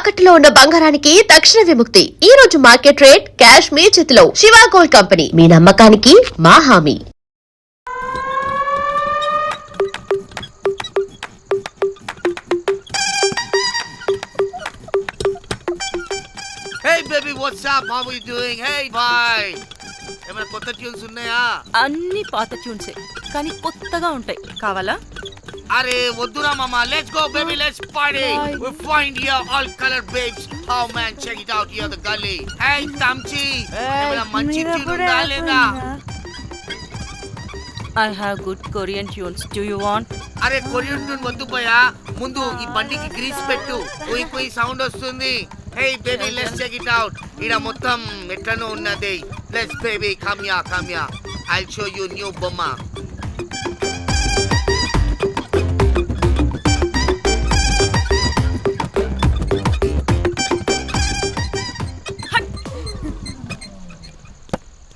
తాకట్టులో ఉన్న బంగారానికి తక్షణ విముక్తి. ఈ రోజు మార్కెట్ రేట్ క్యాష్ మీ చేతిలో. శివ గోల్డ్ కంపెనీ, మీ నమ్మకానికి మా హామీ. Hey baby, what's up? How are you doing? Hey bye. ఏమైనా కొత్త ట్యూన్స్ ఉన్నాయా? అన్ని పాత ట్యూన్సే కానీ కొత్తగా ఉంటాయి. కావాలా? అరే వద్దురా మామ. Let's go baby, let's party. We find here all colored babes. Oh man, check it out here the gully. Hey Tamchi, ఏమైనా మంచి ట్యూన్ ఉందా లేదా? I have good Korean tunes. Do you want? అరే కొరియన్ ట్యూన్ వద్దు పోయా. ముందు ఈ బండికి గ్రీస్ పెట్టు. పోయి పోయి సౌండ్ వస్తుంది. Hey baby, let's check it out. ఇడ మొత్తం ఎట్లనో ఉన్నది. Let's baby, come here. I'll show you new బొమ్మ.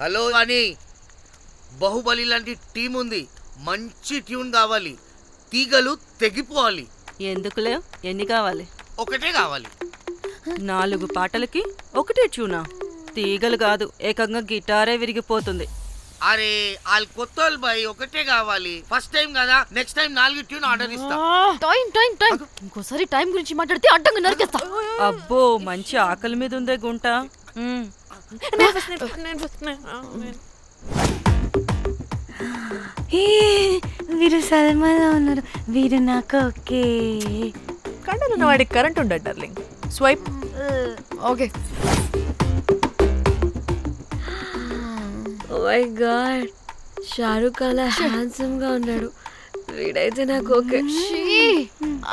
హలో అని బాహుబలి లాంటి టీం ఉంది. మంచి ట్యూన్ కావాలి. తీగలు తెగిపోవాలి. ఎందుకులే, ఎన్ని కావాలి? ఒకటే కావాలి. 4 పాటలకి ఒకటే ట్యూనా? తీగలు కాదు, ఏకంగా గిటారే విరిగిపోతుంది. అరే వాళ్ళు కొత్త వాళ్ళు బాయ్, ఒకటే కావాలి. ఫస్ట్ టైం కదా, నెక్స్ట్ టైం 4 ట్యూన్ ఆర్డర్ ఇస్తా. టైం ఇంకోసారి టైం గురించి మాట్లాడితే అడ్డంగా నరికేస్తా. అబ్బో, మంచి ఆకలి మీద ఉందే గుంట. వీరు సల్మాలో ఉన్నారు. వీరు నాకు ఓకే. కండలున్న వాడికి కరెంట్ ఉండదు darling. Swipe. Okay. Oh my God, Shahrukh అలా హ్యాండ్సమ్ గా ఉన్నాడు. వీడైతే నాకు okay.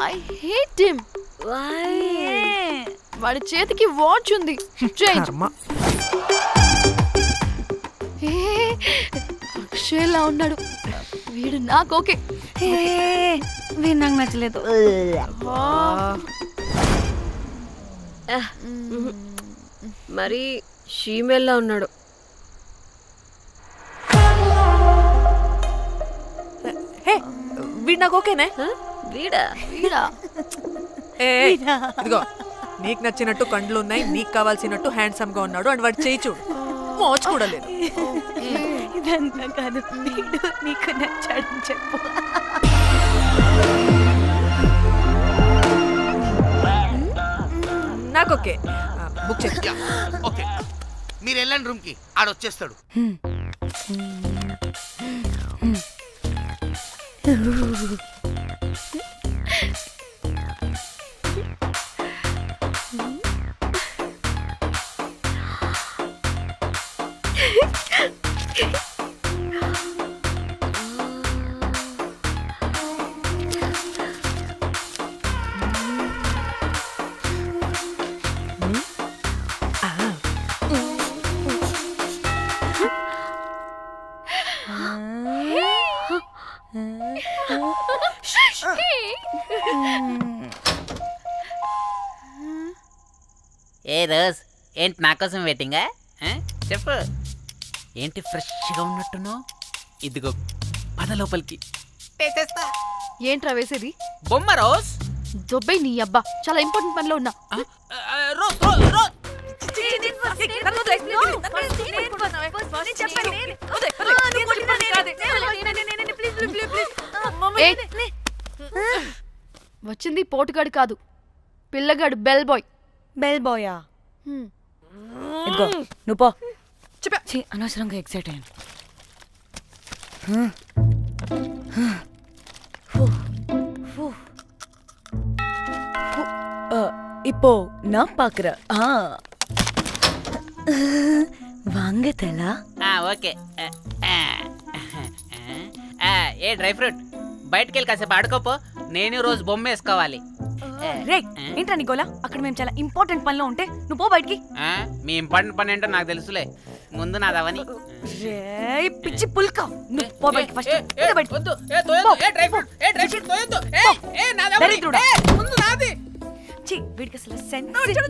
I hate him. Why? వాడి చేతికి వాచ్ ఉంది. చేంజ్. అక్షయ్లా ఉన్నాడు. వీడు నాకు ఓకే. వీడు నాకు నచ్చలేదు. మరి షీమేల్లా ఉన్నాడు. హే, వీడు నాకు ఓకేనే. వీడా? ఇదిగో, నీకు నచ్చినట్టు కండ్లు ఉన్నాయి, నీకు కావాల్సినట్టు హ్యాండ్సమ్ గా ఉన్నాడు. అండ్ వాడు చేయి చూడు, మోచ్ కూడా లేదు. ఇదంతా కాదు, వీడు నీకు నచ్చాడని చెప్పు. నాకు ఓకే. బుక్ చేసి. ఓకే, మీరు వెళ్ళండి రూమ్ కి, ఆడొచ్చేస్తాడు. ఏ రోజ్, ఏంటి నా కోసం వెయిటింగా? చెప్పు, ఏంటి ఫ్రెష్గా ఉన్నట్టున్నావు? ఇదిగో పద లోపలికి. ఏంట్రా వేసేది? బొమ్మ రోజ్. దొబ్బై నీ అబ్బా, చాలా ఇంపార్టెంట్ పనిలో ఉన్నా. Rose rose rose. వచ్చింది పోటుగాడు కాదు, పిల్లగాడు. Bell boy. బెల్ బాయా? ఇదిగో నువ్వు పో. అనవసరంగా ఎక్సైట్ అయ్యాను. இப்போ நான் பாக்குறேன். வாங்கதலா? ఓకే. ఏ డ్రై ఫ్రూట్, బయటకు వెళ్ళి కాసేపు ఆడుకోపో. నేను రోజు బొమ్మ వేసుకోవాలి. రే, ఏంట్రా నీ గోలా? అక్కడ మేము చాలా ఇంపార్టెంట్ పనిలో ఉంటే నువ్వు పో బయటికి. మీ ఇంపార్టెంట్ పని ఏంటో నాకు తెలుసులే, ముందు నాదవని. రే పిచ్చి పుల్క, నువ్వు పో బయటికి ఫస్ట్. వీడికి అసలు సెన్స్ లేదు.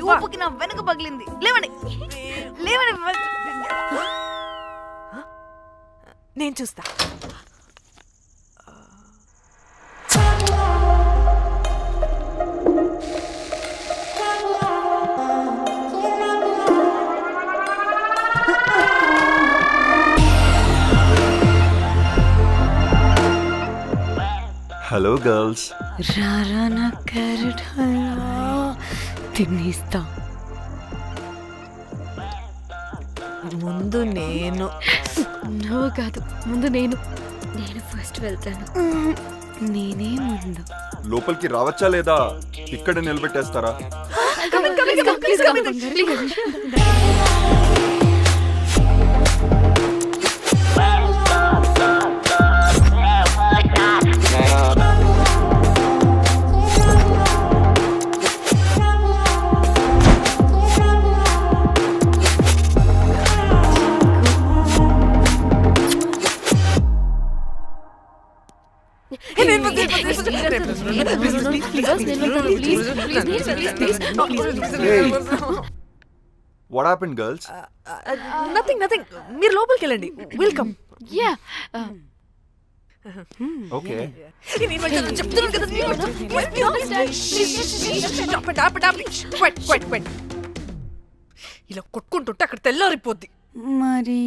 ఊపుకి నా వెనక పగిలింది. లేవండి లేవండి. నేను చూస్తా. Hello girls. రారా నా క్యారెట్ హల్వా తినేస్తా. ముందు నేను. నువ్వు కాదు, ముందు నేను. నేను ఫస్ట్ వెళ్తాను. నేనే ముందు. లోపలికి రావచ్చా లేదా ఇక్కడ నిలబెట్టేస్తారా? Please come in. Please. What happened girls? Nothing nothing. మీరు లోపలికి వెళ్ళండి. వెల్కమ్. Yeah. ఓకే. ఇలా కొట్టుకుంటుంటే అక్కడ తెల్లారిపోద్ది. మరి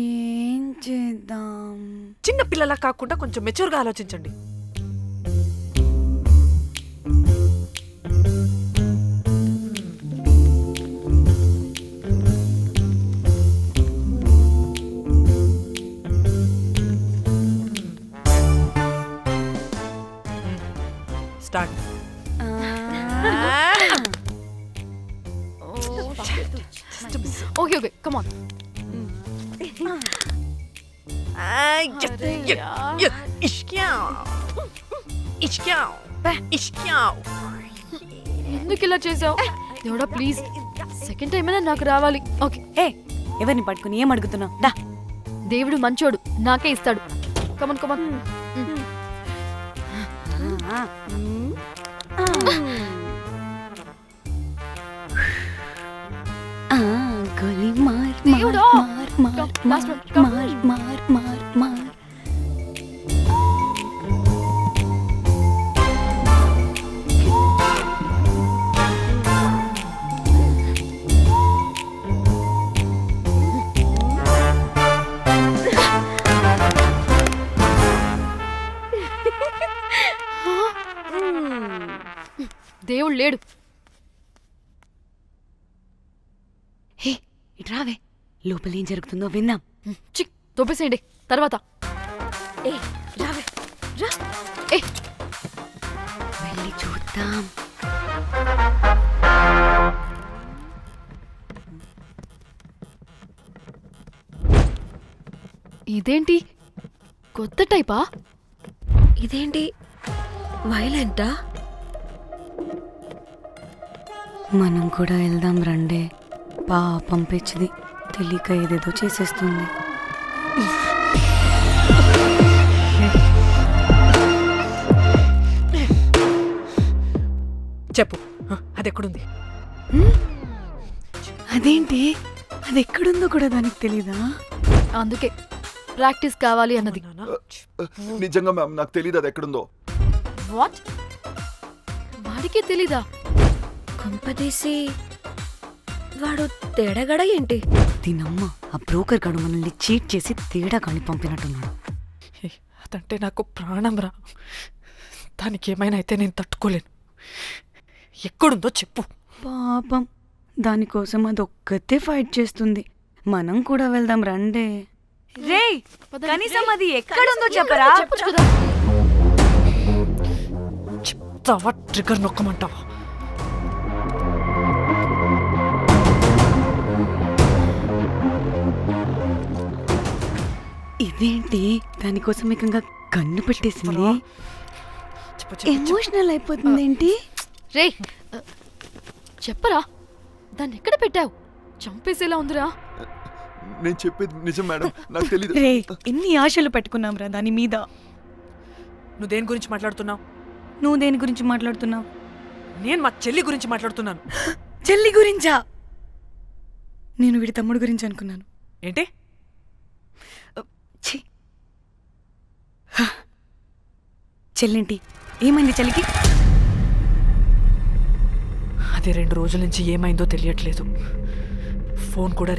ఏం చేద్దాం? చిన్న పిల్లలా కాకుండా కొంచెం మెచ్యూర్గా ఆలోచించండి. స్టార్ట్. Okay, come on. ఎందుకు ఇలా చేసావు? దేవుడా ప్లీజ్, సెకండ్ టైం అయినా నాకు రావాలి. ఓకే. ఏ ఎవరిని పట్టుకుని ఏం అడుగుతున్నావు? దా. దేవుడు మంచోడు, నాకే ఇస్తాడు. Come on come on. గోలీ మార్ దేవుడా! మార్ Come, మార్ last one, come. మార్ మార్ మార్ మార్. దేవుడు లేడు. హే ఇట్రావే, లోపల ఏం జరుగుతుందో విందాం. చిక్ తొప్పేసేయండి తర్వాత. ఏ రావే రా. ఏ వెళ్ళి చూద్దాం. ఇదేంటి కొత్త టైపా? ఇదేంటి వైలెంటా? మనం కూడా వెళ్దాం రండే. పాపం పిచ్చిది, తెలియక ఏదేదో చేసేస్తుంది. చెప్పు, అది ఎక్కడుంది? అదేంటి, అది ఎక్కడుందో కూడా దానికి తెలీదా? అందుకే ప్రాక్టీస్ కావాలి అన్నది. నిజంగా మ్యామ్ నాకు తెలియదు అది ఎక్కడుందో. వాట్? వాడికే తెలీదా? కొంపదీసి వాడు తేడగడ ఏంటి? దీనమ్మ, ఆ బ్రోకర్ గాడు మనల్ని చీట్ చేసి తేడా కాని పంపినట్టున్నాడు. అదంటే నాకు ప్రాణం రా. దానికి ఏమైనా అయితే నేను తట్టుకోలేను. ఎక్కడుందో చెప్పు. పాపం, దానికోసం అది ఒక్కతే ఫైట్ చేస్తుంది. మనం కూడా వెళ్దాం రండే. రేయ్, కనీసం అది ఎక్కడుందో చెప్పరా? చెప్పొచ్చు కదా. చెప్తావా? ట్రిగర్ నొక్కమంటావా? ఇదేంటి, దానికోసం ఏకంగా కన్ను పెట్టేసింది. చెప్పు, చెప్పు, ఎమోషనల్ అయిపోతుంది ఏంటి? రే చెప్పరా, దాన్ని ఎక్కడ పెట్టావు? చంపేసేలా ఉందిరా. నేను చెప్పేది నిజం మేడం, నాకు తెలియదు. రే, ఎన్ని ఆశలు పెట్టుకున్నాం రా దాని మీద. నువ్వు దేని గురించి మాట్లాడుతున్నావు? నువ్వు దేని గురించి మాట్లాడుతున్నావు? నేను మా చెల్లి గురించి మాట్లాడుతున్నాను. చెల్లి గురించా? నేను వీడి తమ్ముడు గురించి అనుకున్నాను. ఏంటి? ఛీ. చెల్లింటి ఏమైంది చెల్లికి? అది 2 రోజుల నుంచి ఏమైందో తెలియట్లేదు. ఫోన్ కూడా